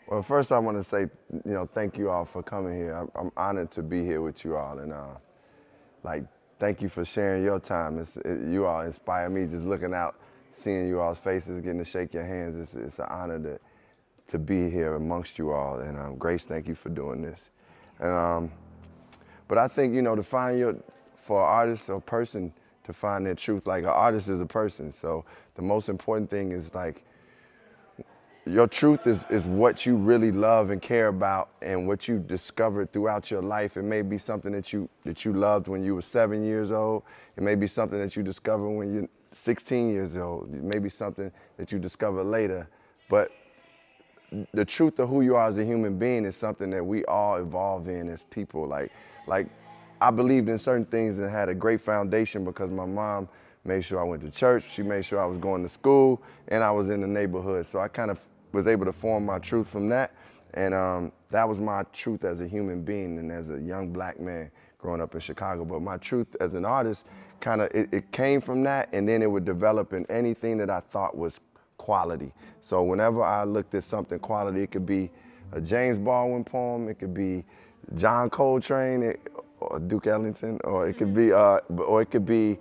Well, first I want to say, thank you all for coming here. I'm honored to be here with you all, and like, thank you for sharing your time. You all inspire me just looking out, seeing you all's faces, getting to shake your hands. It's an honor to be here amongst you all, and Grace, thank you for doing this. And but I think to find for an artist or person to find their truth, like an artist is a person. So the most important thing is like, your truth is what you really love and care about and what you discovered throughout your life. It may be something that you loved when you were 7 years old. It may be something that you discovered when you're 16 years old. It may be something that you discover later. But the truth of who you are as a human being is something that we all evolve in as people. Like I believed in certain things and had a great foundation because my mom made sure I went to church. She made sure I was going to school and I was in the neighborhood. So I kind of was able to form my truth from that. And that was my truth as a human being and as a young black man growing up in Chicago. But my truth as an artist, it came from that, and then it would develop in anything that I thought was quality. So whenever I looked at something quality, it could be a James Baldwin poem, it could be John Coltrane or Duke Ellington, or it could be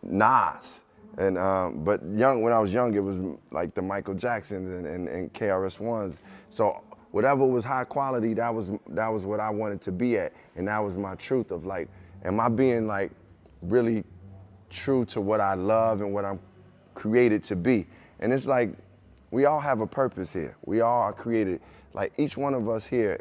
Nas. And but when I was young, it was like the Michael Jacksons and KRS-Ones. So whatever was high quality, that was what I wanted to be at, and that was my truth of like, am I being like really true to what I love and what I'm created to be? And it's like, we all have a purpose here. We all are created, like each one of us here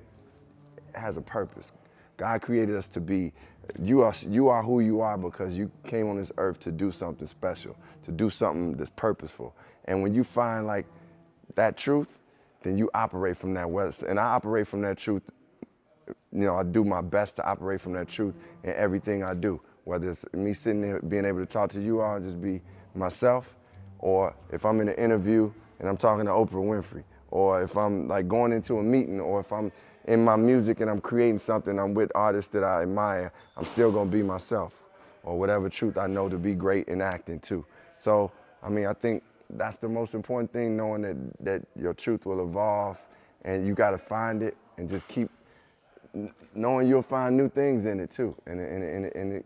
has a purpose. God created us to be, you are who you are because you came on this earth to do something special, to do something that's purposeful. And when you find like that truth, then you operate from that. And I operate from that truth. I do my best to operate from that truth in everything I do, whether it's me sitting there being able to talk to you all and just be myself, or if I'm in an interview and I'm talking to Oprah Winfrey, or if I'm like going into a meeting, or if I'm in my music and I'm creating something, I'm with artists that I admire, I'm still gonna be myself, or whatever truth I know to be great in acting too. So, I mean, I think that's the most important thing, knowing that your truth will evolve and you gotta find it and just keep knowing you'll find new things in it too. And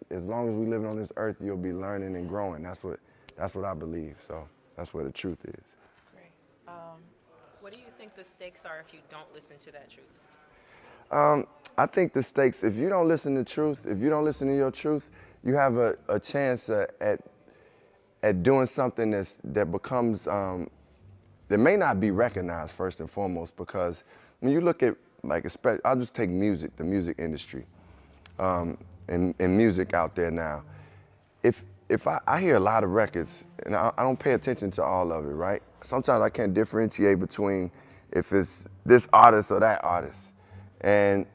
as long as we live on this earth, you'll be learning and growing. That's what I believe, so that's where the truth is. Great. What do you think the stakes are if you don't listen to that truth? I think the stakes, if you don't listen to truth, if you don't listen to your truth, you have a chance at doing something that becomes, that may not be recognized first and foremost, because when you look at, like, I'll just take music, the music industry, and music out there now. If I hear a lot of records, and I don't pay attention to all of it, right? Sometimes I can't differentiate between if it's this artist or that artist. And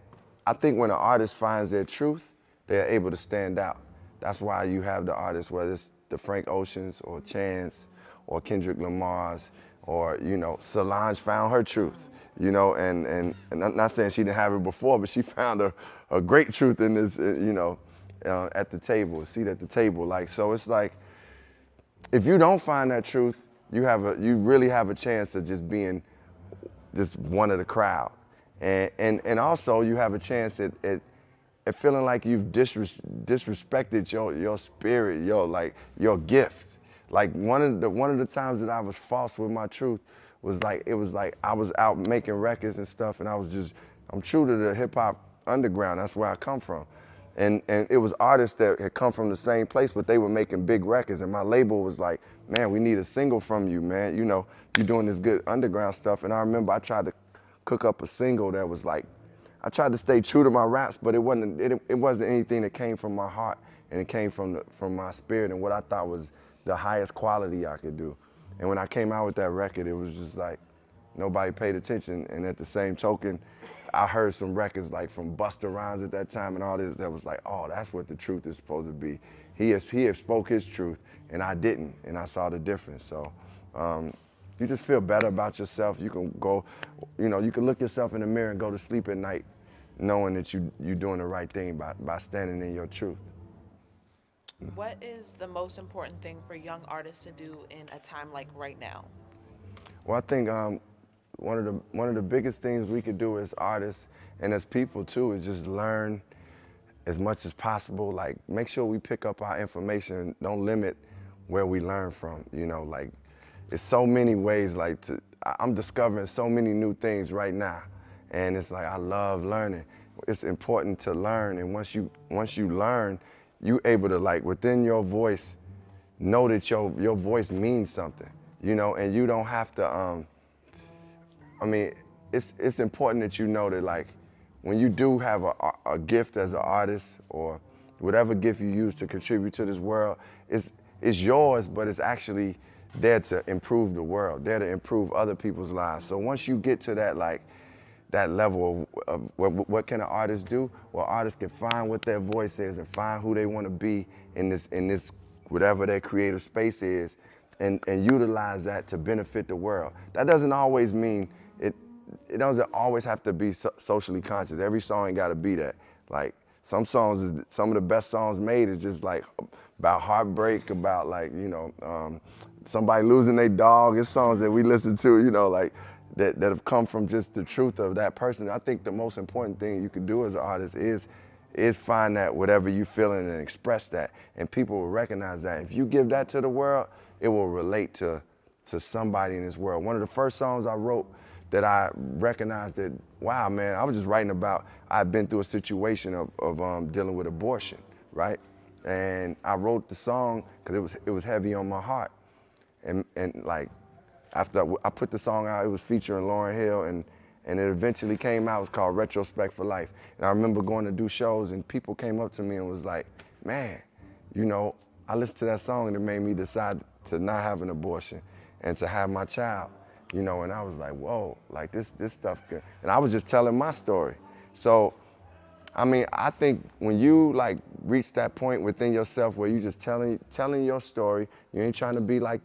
I think when an artist finds their truth, they're able to stand out. That's why you have the artists, whether it's the Frank Oceans or Chance or Kendrick Lamar's, or, Solange found her truth, and I'm not saying she didn't have it before, but she found a great truth in this, at the table, a seat at the table. Like, so it's like, if you don't find that truth, you really have a chance of just being just one of the crowd. And also you have a chance at feeling like you've disrespected your spirit, your gift. Like one of the times that I was false with my truth was like, it was like I was out making records and stuff, and I'm true to the hip hop underground. That's where I come from. And it was artists that had come from the same place, but they were making big records. And my label was like, man, we need a single from you, man. You're doing this good underground stuff. And I remember I tried to cook up a single that was like, I tried to stay true to my raps, but it wasn't anything that came from my heart, and it came from my spirit and what I thought was the highest quality I could do. And when I came out with that record, it was just like, nobody paid attention. And at the same token, I heard some records like from Busta Rhymes at that time and all this that was like, oh, that's what the truth is supposed to be. He has spoke his truth, and I didn't, and I saw the difference. So you just feel better about yourself. You can go, you can look yourself in the mirror and go to sleep at night knowing that you're doing the right thing by standing in your truth. What is the most important thing for young artists to do in a time like right now? Well, I think one of the biggest things we could do as artists and as people too is just learn as much as possible. Like, make sure we pick up our information. Don't limit where we learn from. You know, like, it's so many ways. Like, I'm discovering so many new things right now, and it's like I love learning. It's important to learn, and once you learn, you able to, like, within your voice, know that your voice means something. You know, and you don't have to. I mean, it's important that you know that, like, when you do have a gift as an artist, or whatever gift you use to contribute to this world, it's yours, but it's actually there to improve the world, there to improve other people's lives. So once you get to that, like, that level of what can an artist do? Well, artists can find what their voice is and find who they want to be in this whatever their creative space is, and utilize that to benefit the world. That doesn't always mean it doesn't always have to be socially conscious. Every song ain't got to be that. Like, some of the best songs made is just like about heartbreak, about, like, you know, somebody losing their dog. It's songs that we listen to, you know, like that have come from just the truth of that person. I think the most important thing you can do as an artist is find that whatever you feeling and express that, and people will recognize that. If you give that to the world, it will relate to somebody in this world. One of the first songs I wrote that I recognized that, wow, man, I was just writing about, I've been through a situation of dealing with abortion, right? And I wrote the song because it was heavy on my heart. And like, after I put the song out, it was featuring Lauryn Hill, and it eventually came out. It was called Retrospect for Life. And I remember going to do shows, and people came up to me and was like, man, you know, I listened to that song and it made me decide to not have an abortion and to have my child. You know, and I was like, whoa, like this stuff good. And I was just telling my story. So, I mean, I think when you, like, reach that point within yourself where you just telling your story, you ain't trying to be like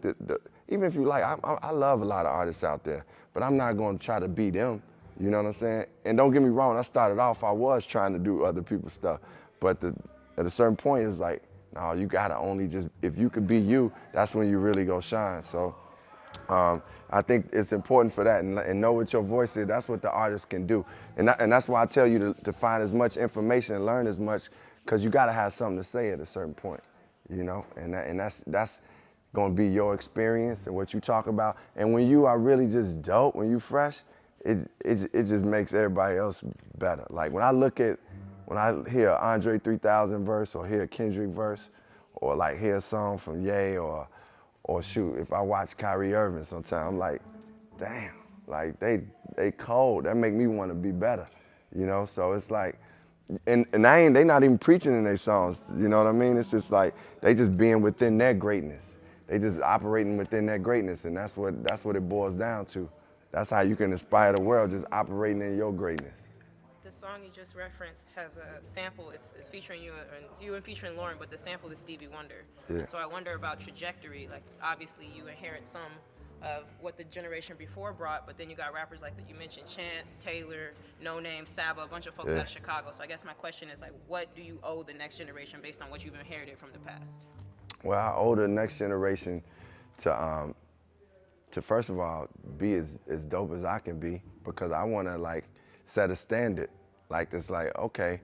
even if you like, I love a lot of artists out there, but I'm not going to try to be them. You know what I'm saying? And don't get me wrong, I started off, I was trying to do other people's stuff, but at a certain point, it's like, no, you gotta only just, if you could be you, that's when you really go shine. So. I think it's important for that, and know what your voice is. That's what the artist can do. And that's why I tell you to find as much information and learn as much, because you got to have something to say at a certain point, you know? And that's going to be your experience and what you talk about. And when you are really just dope, when you fresh, it just makes everybody else better. Like, when I hear an Andre 3000 verse, or hear a Kendrick verse, or like hear a song from Ye, or shoot, if I watch Kyrie Irving sometime, I'm like, damn, like they cold. That make me want to be better, you know? So it's like, and they not even preaching in their songs, you know what I mean? It's just like, they just being within their greatness. They just operating within their greatness, and that's what it boils down to. That's how you can inspire the world, just operating in your greatness. The song you just referenced has a sample. It's featuring you, and it's you and featuring Lauren, but the sample is Stevie Wonder. Yeah. And so I wonder about trajectory. Like, obviously you inherit some of what the generation before brought, but then you got rappers like that you mentioned, Chance, Taylor, No Name, Saba, a bunch of folks out of Chicago. So I guess my question is, like, what do you owe the next generation based on what you've inherited from the past? Well, I owe the next generation to first of all be as dope as I can be, because I want to, like, set a standard. Like, it's like, okay,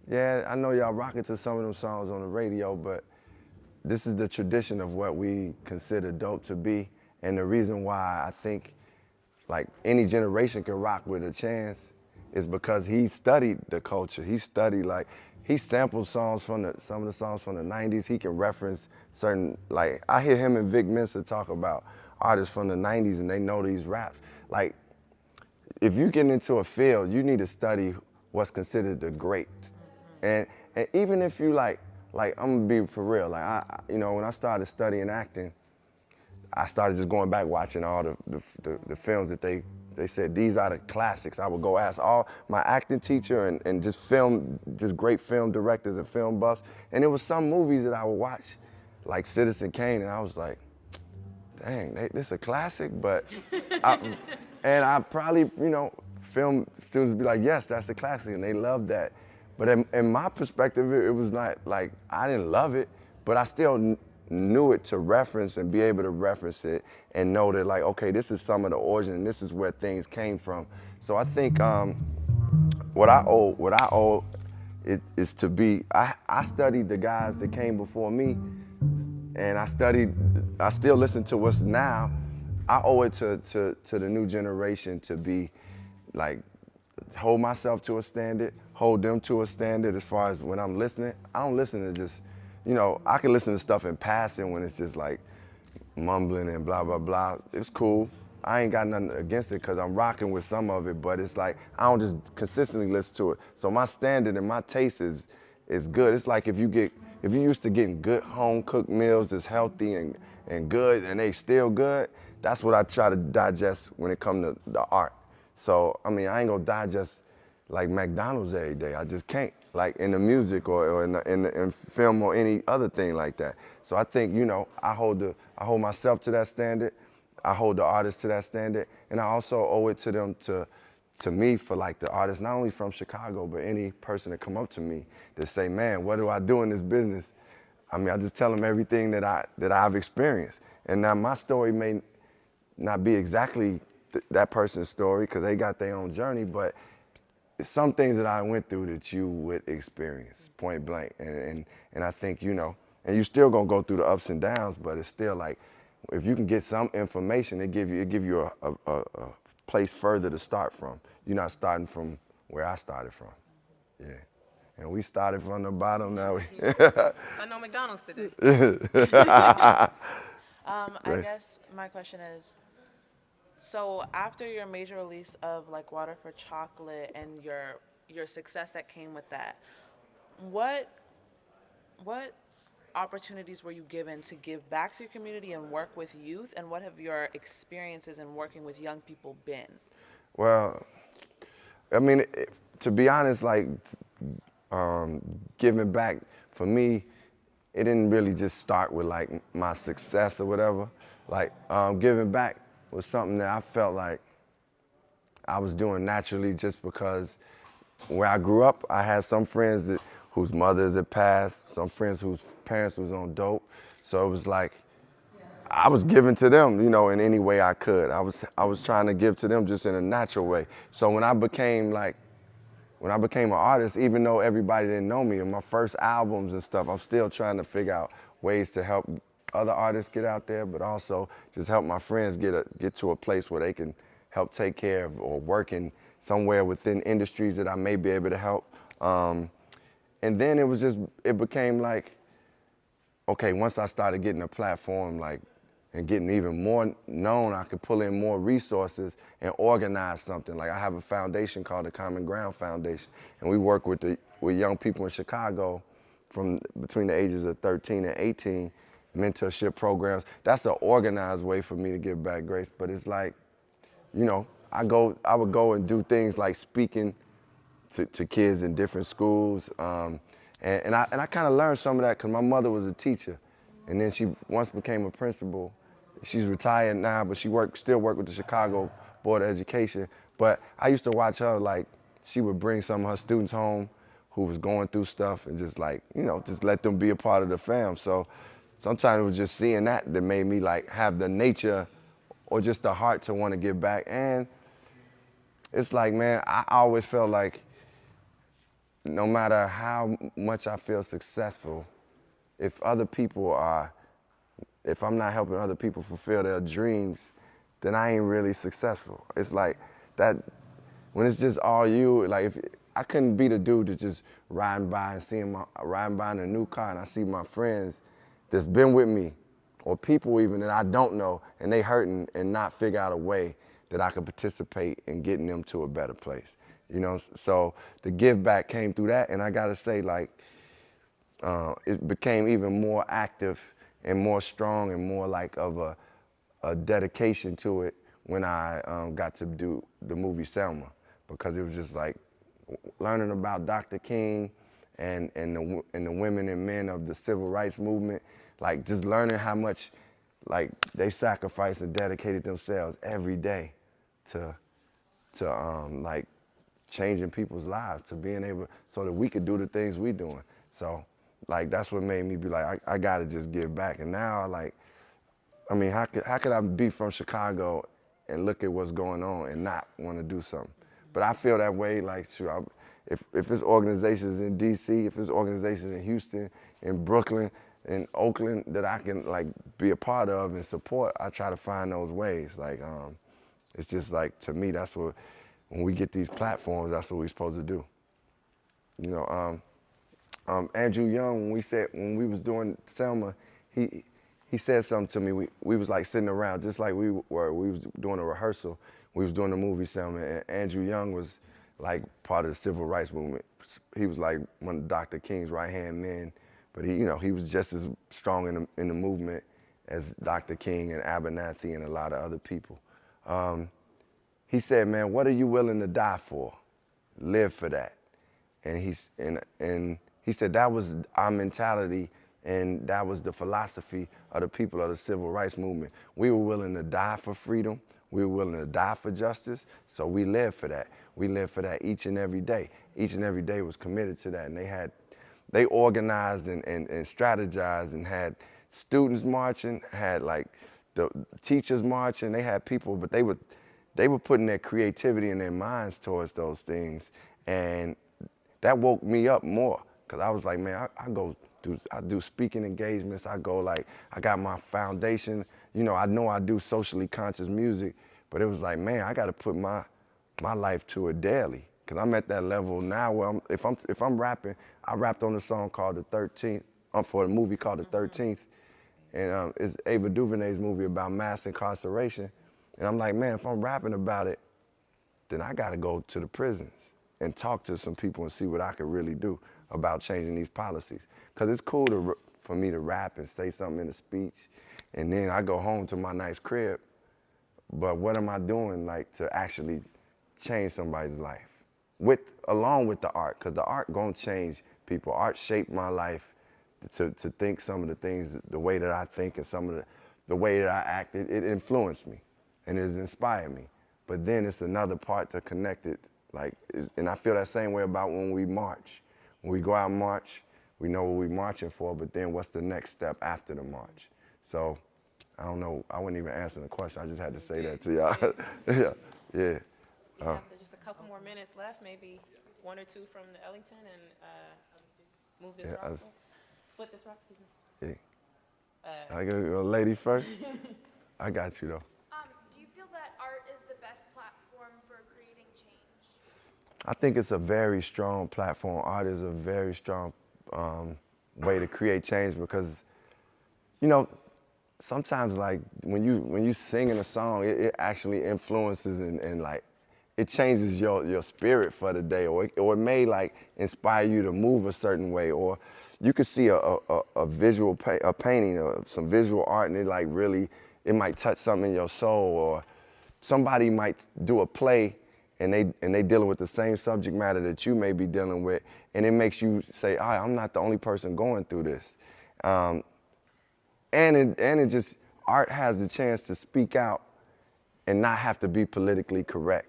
yeah, I know y'all rocking to some of them songs on the radio, but this is the tradition of what we consider dope to be. And the reason why I think, like, any generation can rock with a Chance is because he studied the culture. He studied, like, he sampled songs from some of the songs from the 90s. He can reference certain, like, I hear him and Vic Mensa talk about artists from the 90s, and they know these raps. Like, if you get into a field, you need to study what's considered the great. And even if you like I'm gonna be for real, like, you know, when I started studying acting, I started just going back watching all the films that they said, these are the classics. I would go ask all my acting teacher and just great film directors and film buffs. And there was some movies that I would watch, like Citizen Kane, and I was like, dang, this is a classic, but I probably, you know, film students be like, yes, that's a classic, and they love that. But in my perspective, it was not like, I didn't love it, but I still knew it to reference and be able to reference it and know that like, okay, this is some of the origin and this is where things came from. So I think what I owe is to be, I studied the guys that came before me, and I still listen to what's now. I owe it to the new generation to be like, hold myself to a standard, hold them to a standard as far as when I'm listening. I don't listen to just, I can listen to stuff in passing when it's just like mumbling and blah, blah, blah. It's cool. I ain't got nothing against it because I'm rocking with some of it, but it's like, I don't just consistently listen to it. So my standard and my taste is good. It's like if you used to getting good home cooked meals that's healthy and good and they still good, that's what I try to digest when it comes to the art. So, I mean, I ain't gonna digest like McDonald's every day. I just can't, like in the music or in film or any other thing like that. So I think, I hold myself to that standard. I hold the artists to that standard. And I also owe it to them to me for like the artists, not only from Chicago, but any person that come up to me that say, man, what do I do in this business? I mean, I just tell them everything that I've experienced. And now my story may not be exactly that person's story because they got their own journey, but it's some things that I went through that you would experience, point blank. And I think, and you still gonna go through the ups and downs, but it's still like, if you can get some information, it give you a place further to start from. You're not starting from where I started from. Yeah. And we started from the bottom now. I know McDonald's today. I guess my question is, so after your major release of like Water for Chocolate and your success that came with that, what opportunities were you given to give back to your community and work with youth, and what have your experiences in working with young people been? Well, I mean, to be honest, like giving back for me, it didn't really just start with like my success or whatever. Like giving back was something that I felt like I was doing naturally just because where I grew up, I had some friends whose mothers had passed, some friends whose parents was on dope. So it was like, I was giving to them, in any way I could. I was trying to give to them just in a natural way. So when I became an artist, even though everybody didn't know me, in my first albums and stuff, I'm still trying to figure out ways to help other artists get out there, but also just help my friends get to a place where they can help take care of or working somewhere within industries that I may be able to help. And then it became like, okay, once I started getting a platform and getting even more known, I could pull in more resources and organize something. Like I have a foundation called the Common Ground Foundation, and we work with young people in Chicago from between the ages of 13 and 18, mentorship programs. That's an organized way for me to give back, Grace, but it's like, I would go and do things like speaking to kids in different schools. And I kind of learned some of that because my mother was a teacher. And then she once became a principal. She's retired now, but she still worked with the Chicago Board of Education. But I used to watch her, like, she would bring some of her students home who was going through stuff and just like, just let them be a part of the fam. So sometimes it was just seeing that made me like have the nature or just the heart to want to give back. And it's like, man, I always felt like no matter how much I feel successful, if I'm not helping other people fulfill their dreams, then I ain't really successful. It's like that, when it's just all you, like if I couldn't be the dude that just riding by in a new car and I see my friends that's been with me, or people even that I don't know, and they hurting and not figure out a way that I could participate in getting them to a better place. So the give back came through that, and I gotta say, like, it became even more active and more strong and more like of a dedication to it when I got to do the movie Selma, because it was just like learning about Dr. King and the women and men of the civil rights movement, like just learning how much like they sacrificed and dedicated themselves every day to like changing people's lives, to being able so that we could do the things we doing. So like that's what made me be like, I gotta just give back. And now, like, I mean, how could I be from Chicago and look at what's going on and not want to do something? But I feel that way, like, sure, if it's organizations in D.C., if it's organizations in Houston, in Brooklyn, in Oakland that I can, like, be a part of and support, I try to find those ways. Like, it's just like, to me, that's what, when we get these platforms, that's what we're supposed to do. You know, Andrew Young, when we was doing Selma, he said something to me. We was like sitting around, just like we was doing a rehearsal. We was doing the movie Selma, and Andrew Young was like part of the civil rights movement. He was like one of Dr. King's right-hand men, but he was just as strong in the movement as Dr. King and Abernathy and a lot of other people. He said, man, what are you willing to die for? Live for that. And he said that was our mentality, and that was the philosophy of the people of the civil rights movement. We were willing to die for freedom. We were willing to die for justice. So we lived for that. We lived for that each and every day. Each and every day was committed to that. And they organized and strategized and had students marching, had like the teachers marching. They had people, but they were putting their creativity and their minds towards those things. And that woke me up more, because I was like, man, I do speaking engagements. I got my foundation. I know I do socially conscious music, but it was like, man, I got to put my life to it daily, because I'm at that level now where if I'm rapping, I rapped on a song called The 13th, for a movie called The 13th, and it's Ava DuVernay's movie about mass incarceration, and I'm like, man, if I'm rapping about it, then I got to go to the prisons and talk to some people and see what I could really do about changing these policies. Because it's cool for me to rap and say something in a speech, and then I go home to my nice crib, but what am I doing, like, to actually change somebody's life? Along with the art, because the art gonna change people. Art shaped my life to think some of the things, the way that I think and some of the way that I act, it influenced me and it has inspired me. But then it's another part to connect it. And I feel that same way about when we march. When we go out and march, we know what we're marching for, but then what's the next step after the march? So, I don't know, I wasn't even answering the question, I just had to say that to y'all. Yeah. We have just a couple more minutes left, maybe one or two from the Ellington, and move this rock. Split this rock, excuse me. Yeah. I go lady first? I got you though. Do you feel that art is the best platform for creating change? I think it's a very strong platform. Art is a very strong way to create change, because, sometimes, like, when you sing in a song, it actually influences and like, it changes your spirit for the day, or it may, like, inspire you to move a certain way, or you could see a visual a painting or some visual art, and it, like, really, it might touch something in your soul, or somebody might do a play and they dealing with the same subject matter that you may be dealing with, and it makes you say, I'm not the only person going through this. And it just, art has the chance to speak out and not have to be politically correct.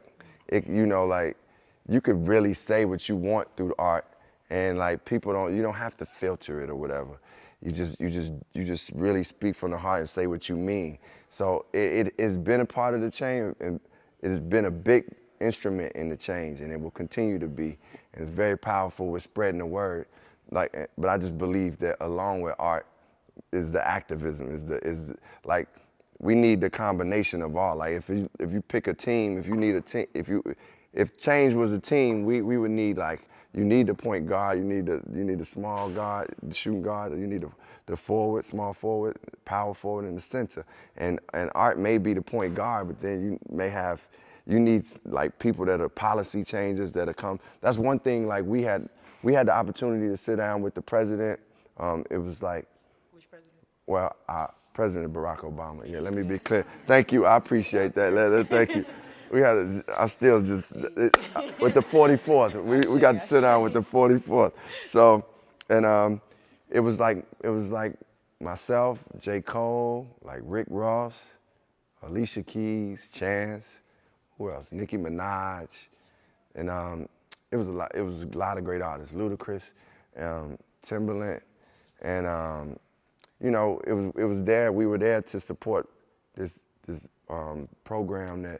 Like, you could really say what you want through art, and, like, you don't have to filter it or whatever. You just really speak from the heart and say what you mean. So it's been a part of the change, and it has been a big instrument in the change, and it will continue to be. And it's very powerful with spreading the word. But I just believe that along with art is the activism, is like, we need the combination of all. Like, if you pick a team, if you need a team, if change was a team, we would need, like, you need the point guard, you need the small guard, the shooting guard, you need the forward, small forward, power forward, and the center. And art may be the point guard, but then you need, like, people that are policy changers that are come. That's one thing, like, we had the opportunity to sit down with the president. It was like, Which president? well, President Barack Obama. Yeah, let me be clear. Thank you, I appreciate that. Thank you. I'm still just, with the 44th, we got to sit down with the 44th. So, and it was like myself, J. Cole, like Rick Ross, Alicia Keys, Chance, who else? Nicki Minaj, and it was a lot of great artists, Ludacris, Timberland, And it was there. We were there to support this program,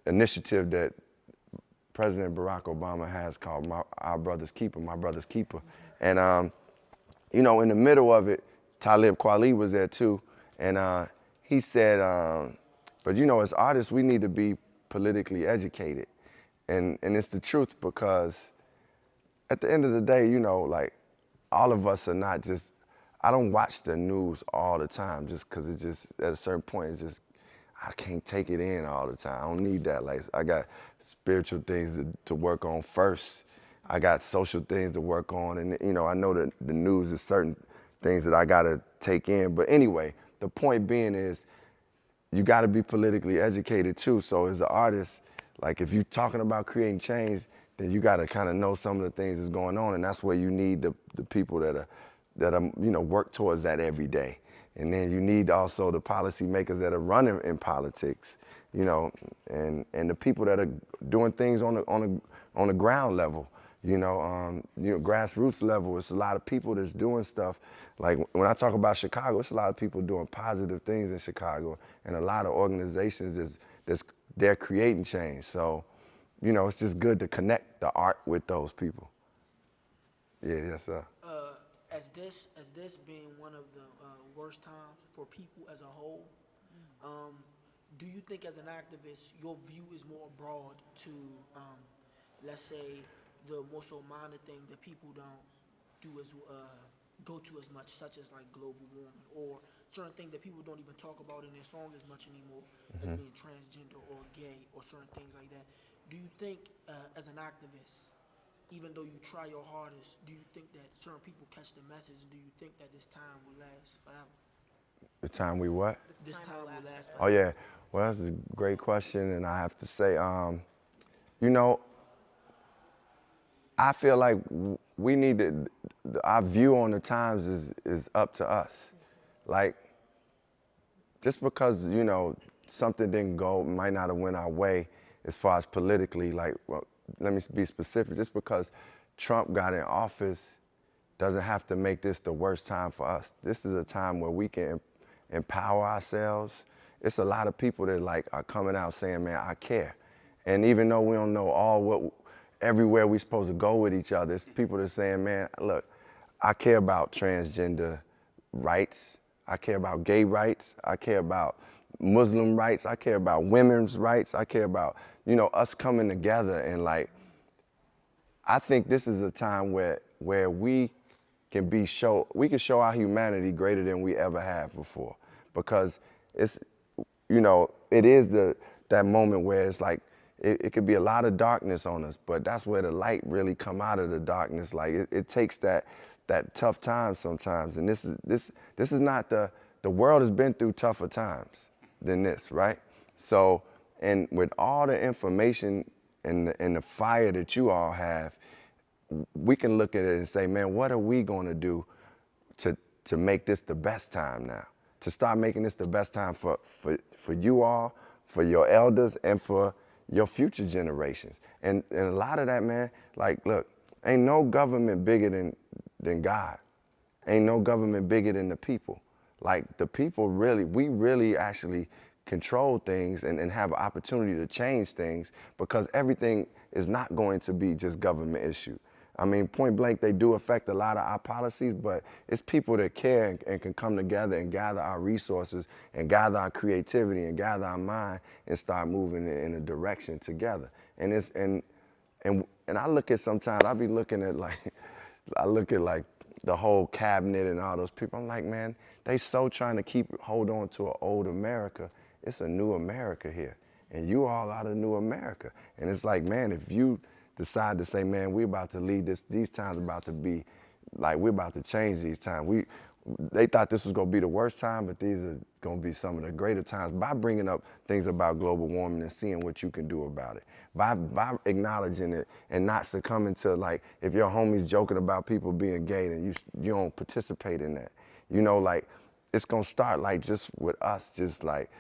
initiative that President Barack Obama has called Our Brother's Keeper, My Brother's Keeper. And in the middle of it, Talib Kweli was there too, and he said, but as artists, we need to be politically educated, and it's the truth, because at the end of the day, like, all of us are not just, I don't watch the news all the time just because it's just, at a certain point, it's just, I can't take it in all the time. I don't need that. Like, I got spiritual things to work on first. I got social things to work on, and I know that the news is certain things that I gotta take in. But anyway, the point being is, you gotta be politically educated too. So as an artist, like, if you're talking about creating change, then you gotta kind of know some of the things that's going on, and that's where you need the people that work towards that every day. And then you need also the policymakers that are running in politics, and the people that are doing things on the ground level, grassroots level. It's a lot of people that's doing stuff. Like, when I talk about Chicago, it's a lot of people doing positive things in Chicago, and a lot of organizations they're creating change. So, it's just good to connect the art with those people. Yeah, yes, sir. As this being one of the worst times for people as a whole, do you think as an activist your view is more broad to, let's say, the more so minor things that people don't go to as much, such as like global warming, or certain things that people don't even talk about in their song as much anymore, as being transgender or gay or certain things like that? Do you think as an activist, even though you try your hardest, do you think that certain people catch the message? Do you think that this time will last forever? The time we what? This time will last forever. Oh yeah, well, that's a great question, and I have to say, I feel like we need to, our view on the times is up to us. Like, just because, something didn't go, might not have went our way as far as politically, like, well, let me be specific, just because Trump got in office doesn't have to make this the worst time for us. This is a time where we can empower ourselves. It's a lot of people that are coming out saying, man, I care. And even though we don't know everywhere we're supposed to go with each other, it's people that are saying, man, look, I care about transgender rights. I care about gay rights. I care about Muslim rights. I care about women's rights. I care about, us coming together, and I think this is a time where we can show our humanity greater than we ever have before, because it's, it is that moment where it's like, it could be a lot of darkness on us, but that's where the light really come out of the darkness. Like, it takes that tough time sometimes, and this is not the world has been through tougher times than this, right? So, and with all the information and the fire that you all have, we can look at it and say, man, what are we going to do to make this the best time now? To start making this the best time for you all, for your elders, and for your future generations. And a lot of that, man, like, look, ain't no government bigger than God. Ain't no government bigger than the people. Like, the people we really actually control things and have an opportunity to change things, because everything is not going to be just government issue. I mean, point blank, they do affect a lot of our policies, but it's people that care and can come together and gather our resources and gather our creativity and gather our mind and start moving in a direction together. And I look at, sometimes I be looking at the whole cabinet and all those people. I'm like, man, they so trying to hold on to an old America. It's a new America here, and you all are the new America. And it's like, man, if you decide to say, man, we're about to lead these times about to be, like, we're about to change these times. They thought this was gonna be the worst time, but these are gonna be some of the greater times, by bringing up things about global warming and seeing what you can do about it. By acknowledging it and not succumbing to, like, if your homie's joking about people being gay, then you don't participate in that. Like, it's gonna start, like, just with us, just like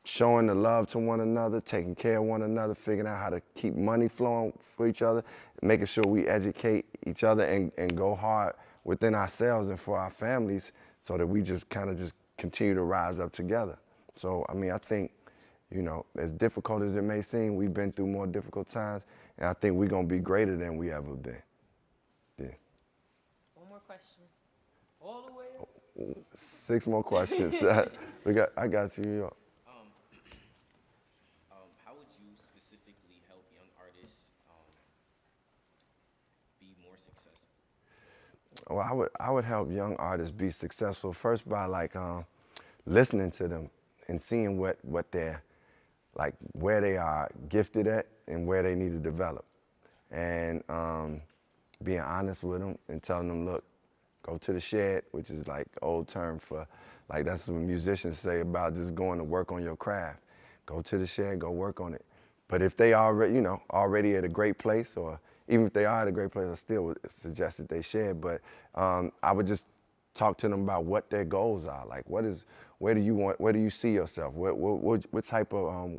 showing the love to one another, taking care of one another, figuring out how to keep money flowing for each other, making sure we educate each other and go hard within ourselves and for our families, so that we just kind of just continue to rise up together. So, I mean, I think, you know, as difficult as it may seem, we've been through more difficult times, and I think we're gonna be greater than we ever been. Yeah. One more question. All the way up. 6 more questions. I got you. How would you specifically help young artists be more successful? Well, I would help young artists be successful first by like listening to them and seeing what they're like, where they are gifted at and where they need to develop, and being honest with them and telling them, look, go to the shed, which is like old term for, like, that's what musicians say about just going to work on your craft. Go to the shed, go work on it. But if they already, you know, already at a great place, or even if they are at a great place, I still would suggest that they shed. But I would just talk to them about what their goals are. Like, where do you see yourself? What type of,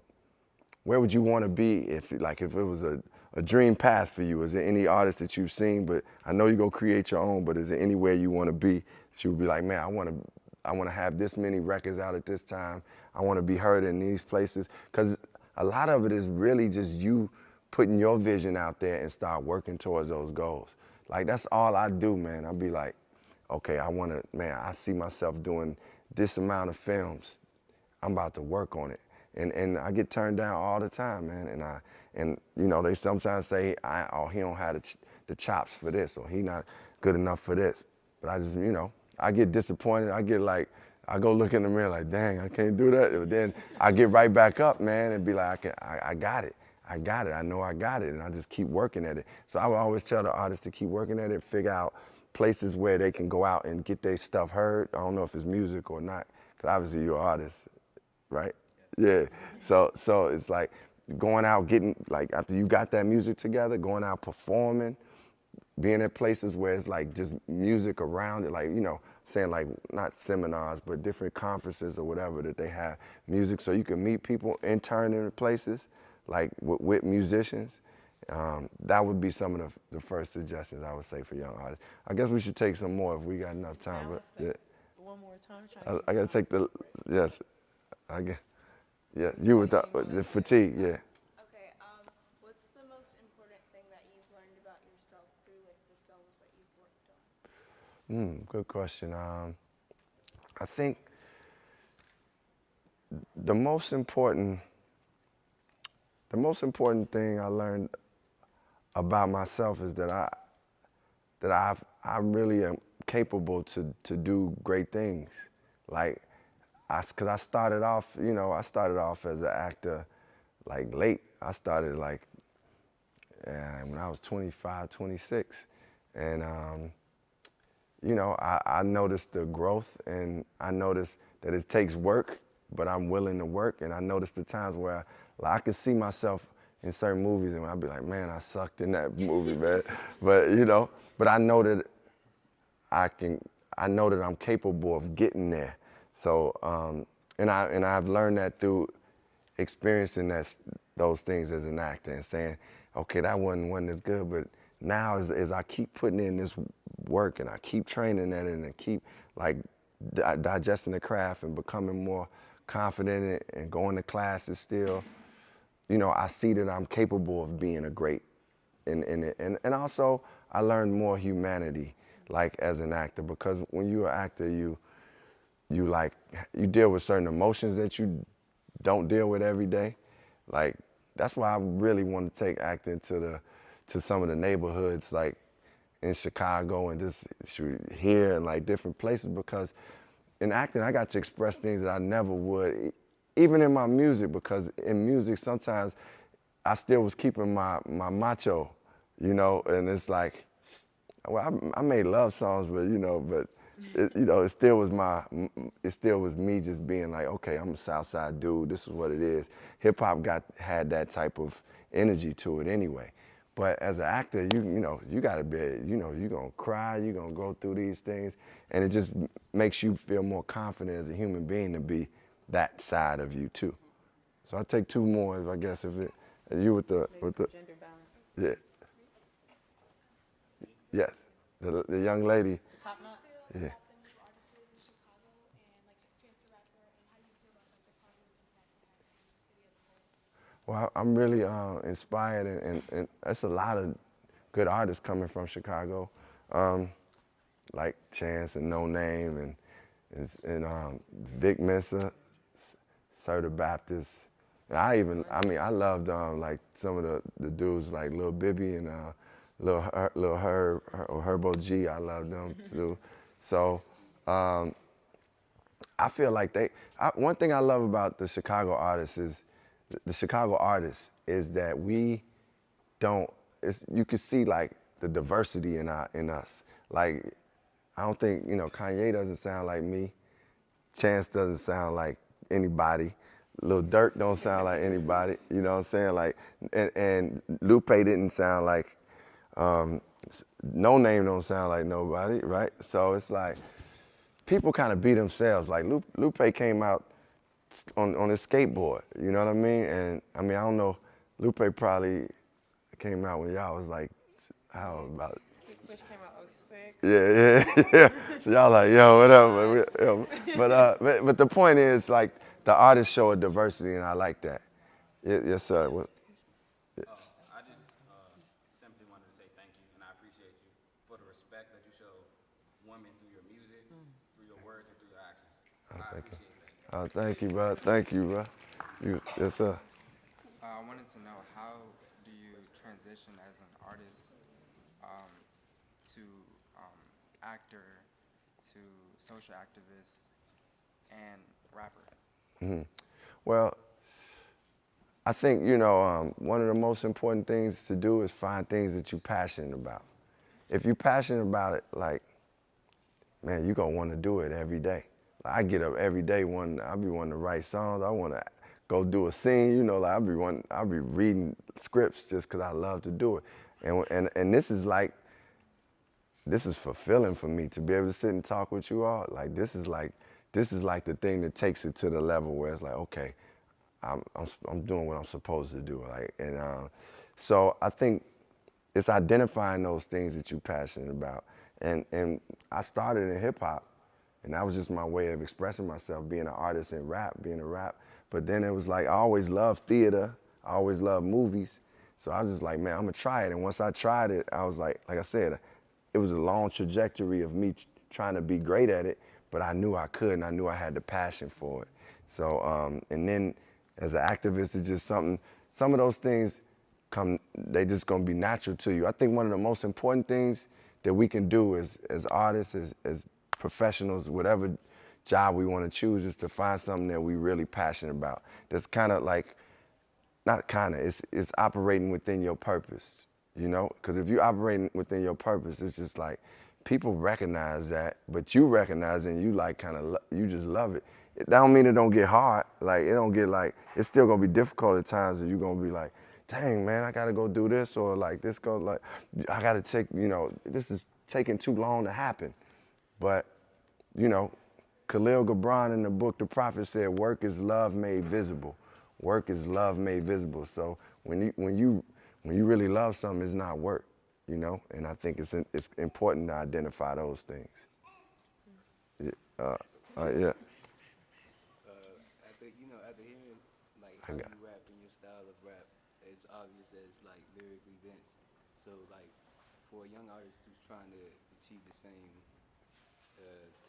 where would you want to be if it was a dream path for you? Is there any artist that you've seen, but I know you go create your own, but is there anywhere you want to be that you would be like, man, I want to have this many records out at this time. I want to be heard in these places. Because a lot of it is really just you putting your vision out there and start working towards those goals. Like, that's all I do, man. I'll be like, okay, I see myself doing this amount of films. I'm about to work on it. And I get turned down all the time, man. And you know, they sometimes say, he don't have the chops for this, or he not good enough for this. But I just, you know, I get disappointed. I go look in the mirror like, dang, I can't do that. But then I get right back up, man, and be like, I got it. I got it. I know I got it. And I just keep working at it. So I would always tell the artists to keep working at it, figure out places where they can go out and get their stuff heard. I don't know if it's music or not, because obviously you're an artist, right? Yeah. So it's like going out, getting, like, after you got that music together, going out performing, being at places where it's like just music around it, like, you know, saying, like, not seminars, but different conferences or whatever that they have music, so you can meet people, intern in places, like with musicians. That would be some of the first suggestions I would say for young artists. I guess we should take some more if we got enough time. But yeah. One more time. I gotta take yes. Yeah, you with the fatigue, yeah. Okay, what's the most important thing that you've learned about yourself through like the films that you've worked on? Good question. I think the most important thing I learned about myself is that I really am capable to do great things. Like, because I started off as an actor, like, late. I started, like, when I was 25, 26. And, you know, I noticed the growth, and I noticed that it takes work, but I'm willing to work. And I noticed the times where I could see myself in certain movies, and I'd be like, man, I sucked in that movie, man. But, you know, but I know that I'm capable of getting there. So, and I've learned that through experiencing those things as an actor and saying, okay, that wasn't as good, but now as I keep putting in this work and I keep training at it and I keep, like, digesting the craft and becoming more confident in it and going to classes still, you know, I see that I'm capable of being a great in it. And also, I learned more humanity, like, as an actor, because when you're an actor, you deal with certain emotions that you don't deal with every day. Like, that's why I really want to take acting to some of the neighborhoods, like in Chicago and just here and like different places, because in acting I got to express things that I never would, even in my music, because in music sometimes I still was keeping my macho, you know, and it's like, well, I made love songs, but you know, it still was me just being like, okay, I'm a Southside dude. This is what it is. Hip hop had that type of energy to it anyway. But as an actor, you gotta be, you're gonna cry, you're gonna go through these things, and it just makes you feel more confident as a human being to be that side of you too. So I take 2 more, I guess, with the Gender balance. yeah. Yes. the young lady. Top knot. Yeah. The new artists in Chicago and like Chance the Rapper, and how do you feel about like the positive impact they're having on the city as a whole? Well, I'm really inspired, and there's a lot of good artists coming from Chicago, like Chance and No Name and Vic Mensa, Sir the Baptist. And I loved like some of the dudes like Lil Bibby and Lil Herb or Herbo G. I love them too. So I feel like one thing I love about the Chicago artists is that we don't, you can see like the diversity in us. Like, I don't think, Kanye doesn't sound like me. Chance doesn't sound like anybody. Lil Durk don't sound like anybody, you know what I'm saying? Like, and Lupe didn't sound like, No Name don't sound like nobody, right? So it's like, people kind of be themselves. Like Lupe came out on his skateboard, you know what I mean? And I don't know, Lupe probably came out when y'all was like, how about? Which came out 06. Yeah. So y'all like, yo, whatever. But the point is, like, the artists show a diversity, and I like that. Yes, sir. I just simply wanted to say thank you, and I appreciate you for the respect that you show women through your music, through your words, and through your actions. I appreciate that. Thank you, bro. Thank you, bro. Yes, sir. I wanted to know, how do you transition as an artist to actor, to social activist, and rapper? Well, I think, one of the most important things to do is find things that you're passionate about. If you're passionate about it, like, man, you're going to want to do it every day. Like, I get up every day, I'll be wanting to write songs. I want to go do a scene, like I'll be reading scripts just because I love to do it. And this is fulfilling for me to be able to sit and talk with you all. Like, this is like the thing that takes it to the level where it's like, okay, I'm doing what I'm supposed to do. Like, and so I think it's identifying those things that you're passionate about. And I started in hip hop, and that was just my way of expressing myself, being an artist in rap, being a rap. But then it was like, I always loved theater, I always loved movies. So I was just like, man, I'm gonna try it. And once I tried it, I was like I said, it was a long trajectory of me trying to be great at it, but I knew I could, and I knew I had the passion for it. So, and then as an activist, it's just some of those things they just gonna be natural to you. I think one of the most important things that we can do as artists, as professionals, whatever job we wanna choose, is to find something that we really passionate about. That's kind of like, it's operating within your purpose, Because if you're operating within your purpose, it's just like, people recognize that, but you recognize it, and you like you just love it. That don't mean it don't get hard. Like, it don't get like, it's still gonna be difficult at times, and you're gonna be like, dang, man, I gotta go do this, or like this I gotta take, this is taking too long to happen. But, Khalil Gibran in the book The Prophet said, work is love made visible. Work is love made visible. So when you really love something, it's not work, And I think it's important to identify those things. Yeah. Yeah. After hearing like how you rap and your style of rap, it's obvious that it's like lyrically dense. So like for a young artist who's trying to achieve the same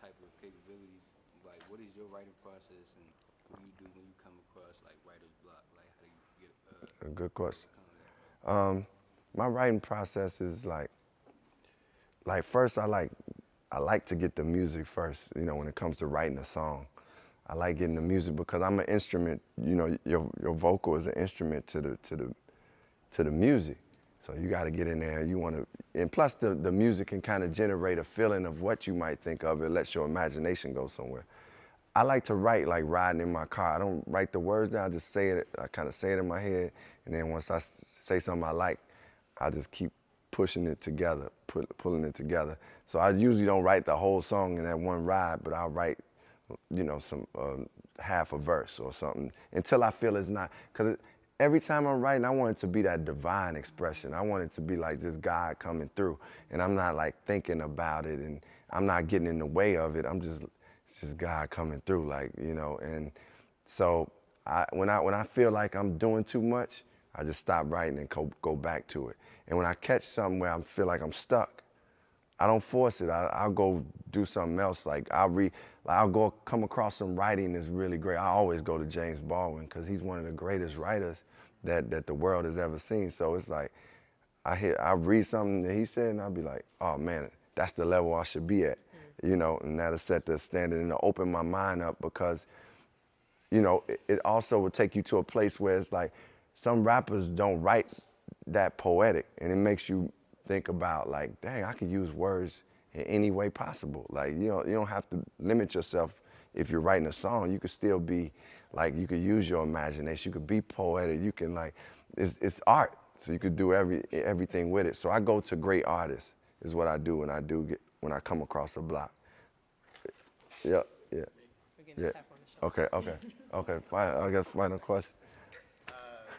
type of capabilities, like what is your writing process, and what do you do when you come across like writer's block? Like how do you get A good question. My writing process is like first I like to get the music first, when it comes to writing a song. I like getting the music because I'm an instrument, your vocal is an instrument to the music. So you got to get in there, and plus the music can kind of generate a feeling of what you might think of. It lets your imagination go somewhere. I like to write like riding in my car. I don't write the words down, I just say it, I kind of say it in my head, and then once I say something I like, I just keep pushing it together, pulling it together. So I usually don't write the whole song in that one ride, but I'll write, some half a verse or something until I feel it's not, because every time I'm writing, I want it to be that divine expression. I want it to be like this God coming through, and I'm not like thinking about it, and I'm not getting in the way of it. It's just God coming through, like, you know. And so when I feel like I'm doing too much, I just stop writing and go back to it. And when I catch something where I feel like I'm stuck, I don't force it. I'll go do something else. Like I'll go come across some writing that's really great. I always go to James Baldwin because he's one of the greatest writers that the world has ever seen. So it's like I read something that he said and I'll be like, oh man, that's the level I should be at, you know, and that'll set the standard and it'll open my mind up because, you know, it also will take you to a place where it's like some rappers don't write that poetic, and it makes you think about like, dang, I could use words in any way possible. Like, you don't have to limit yourself if you're writing a song. You could still be like, you could use your imagination. You could be poetic. You can like, it's art. So you could do everything with it. So I go to great artists is what I do when I come across a block. Yeah. We're getting a tap on the shoulder. Okay, fine. I guess final question.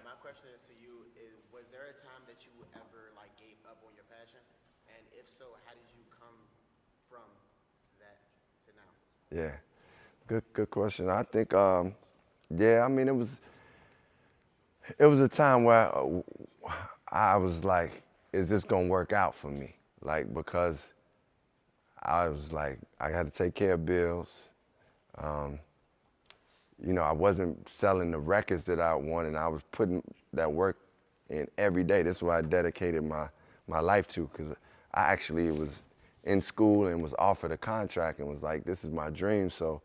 My question is to you: was there a time that you ever like gave up on your passion, and if so, how did you come from that to now? Yeah, good question. I think, yeah. I mean, it was a time where I was like, is this gonna work out for me? Like, because I was like, I had to take care of bills. You know, I wasn't selling the records that I wanted. I was putting that work in every day. This is what I dedicated my life to, because I actually was in school and was offered a contract and was like, this is my dream. So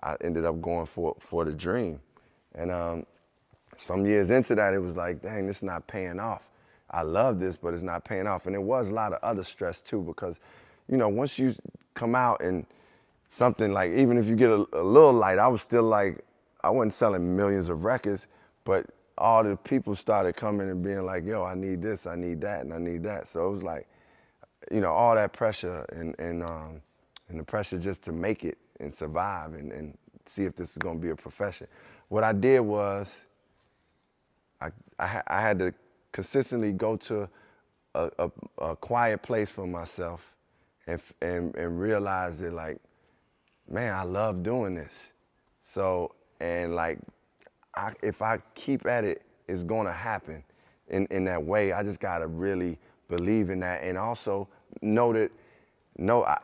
I ended up going for the dream. And some years into that, it was like, dang, this is not paying off. I love this, but it's not paying off. And it was a lot of other stress too, because, you know, once you come out and something like, even if you get a little light, I was still like, I wasn't selling millions of records, but all the people started coming and being like, yo, I need this, I need that, and I need that. So it was like, you know, all that pressure and the pressure just to make it and survive and see if this is gonna be a profession. What I did was, I had to consistently go to a quiet place for myself and realize that, like, man, I love doing this. So, and like, if I keep at it, it's gonna happen in that way. I just gotta really believe in that, and also know that,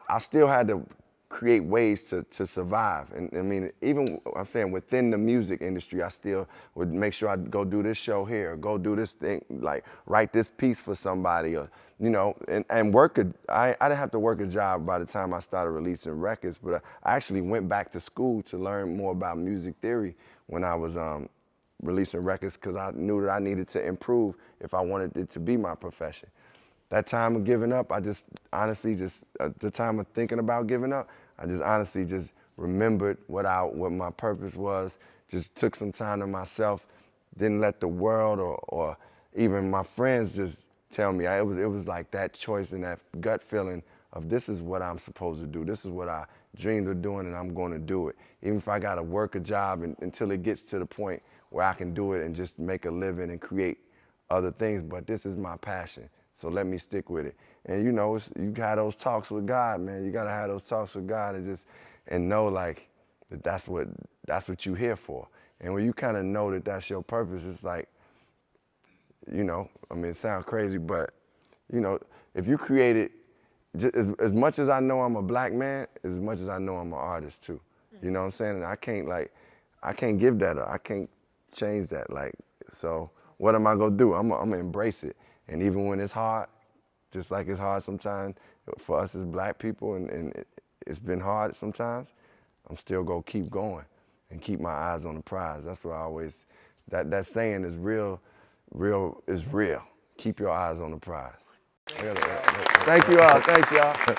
I still had to create ways to survive. And I mean, even I'm saying within the music industry, I still would make sure I'd go do this show here, or go do this thing, like write this piece for somebody, or, you know, and work I didn't have to work a job by the time I started releasing records, but I actually went back to school to learn more about music theory when I was releasing records, because I knew that I needed to improve if I wanted it to be my profession. That time of giving up, I just honestly the time of thinking about giving up, I just honestly just remembered what my purpose was, just took some time to myself, didn't let the world or even my friends just tell me. It was like that choice and that gut feeling of, this is what I'm supposed to do. This is what I dreamed of doing, and I'm going to do it. Even if I got to work a job until it gets to the point where I can do it and just make a living and create other things, but this is my passion. So let me stick with it. And you know, you got those talks with God, man. You gotta have those talks with God and know like that's what you're here for. And when you kind of know that that's your purpose, it's like, you know, I mean, it sounds crazy, but you know, if you create it, as much as I know I'm a black man, as much as I know I'm an artist too. You know what I'm saying? And I can't give that up. I can't change that. Like, so what am I gonna do? I'm gonna embrace it. And even when it's hard, just like it's hard sometimes for us as black people, and it's been hard sometimes, I'm still gonna keep going and keep my eyes on the prize. That's what I always, that saying is real is real. Keep your eyes on the prize. Thank you all, thanks y'all.